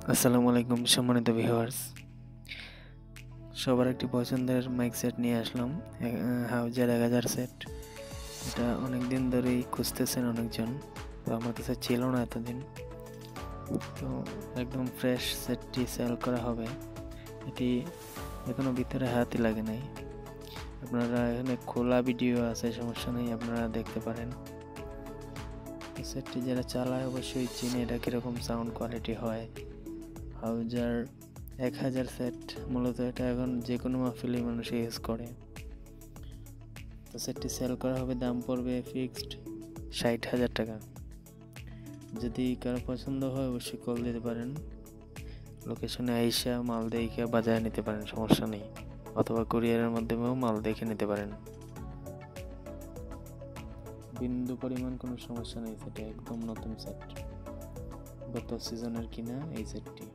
আসসালামু আলাইকুম সম্মানিত ভিউয়ার্স, সবার একটি পছন্দের মাইক সেট নিয়ে আসলাম। হাউজার 1000 সেট। এটা অনেক দিন ধরেই খুঁজতেছেন অনেকজন, তো আমার কাছে ছিল না এতদিন। তো একদম ফ্রেশ সেটটি সেল করা হবে। এটি এখনো ভিতরে হাতই লাগে নাই। আপনারা এখানে খোলা ভিডিও আছে, সমস্যা নেই, আপনারা দেখতে পারেন। সেটটি যারা চালায় অবশ্যই চিনে এটা কীরকম সাউন্ড কোয়ালিটি হয়। হাউজার 1000 সেট, মূলত এটা এখন যে কোনো মাহফিলেই মানুষ ইউজ করে। তো সেটটি সেল করা হবে, দাম পড়বে ফিক্সড 60,000 টাকা। যদি কারো পছন্দ হয় অবশ্যই কল দিতে পারেন। লোকেশনে আইসা মাল দেখে বাজারে নিতে পারেন, সমস্যা নেই, অথবা কুরিয়ারের মাধ্যমেও মাল দেখে নিতে পারেন। বিন্দু পরিমাণ কোনো সমস্যা নেই, সেটা একদম নতুন সেট, গত সিজনের কিনা এই সেটটি।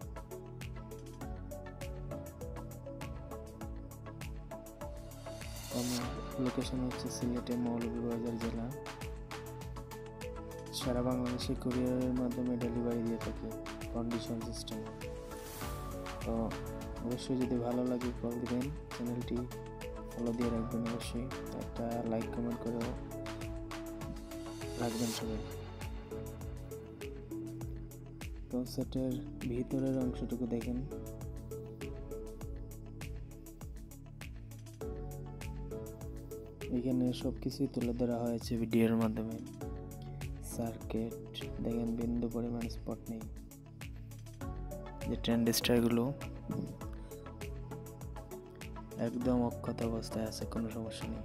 আমার লোকেশন হচ্ছে সিলেটে মৌলভীবাজার জেলা। সারা বাংলাদেশে কুরিয়ারের মাধ্যমে ডেলিভারি দিয়ে থাকি, কন্ডিশন সিস্টেম। তো অবশ্যই যদি ভালো লাগে কল দিবেন, চ্যানেলটি ফলো দিয়ে রাখবেন, অবশ্যই একটা লাইক কমেন্ট করে রাখবেন সবাই। তো সেটের ভিতরের অংশটুকু দেখেন। এখানে সব কিছুই তুলে ধরা হয়েছে ভিডিওর মাধ্যমে। সার্কিট দেখেন, বিন্দু পরিমাণ স্পট নেই। যে ট্রানজিস্টারগুলো একদম অক্ষত অবস্থায় আছে, কোনো সমস্যা নেই।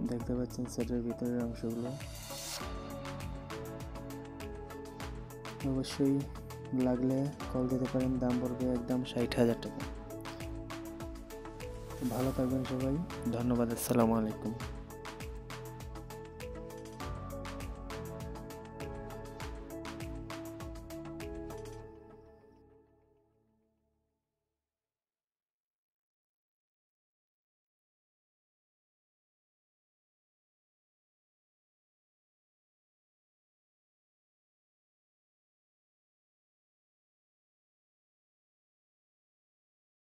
দেখতে পাচ্ছেন সেটের ভিতরের অংশগুলো। অবশ্যই লাগলে কল দিতে পারেন, দাম পড়বে একদম 60,000 টাকা। ভালো থাকবেন সবাই, ধন্যবাদ, আসসালামু আলাইকুম।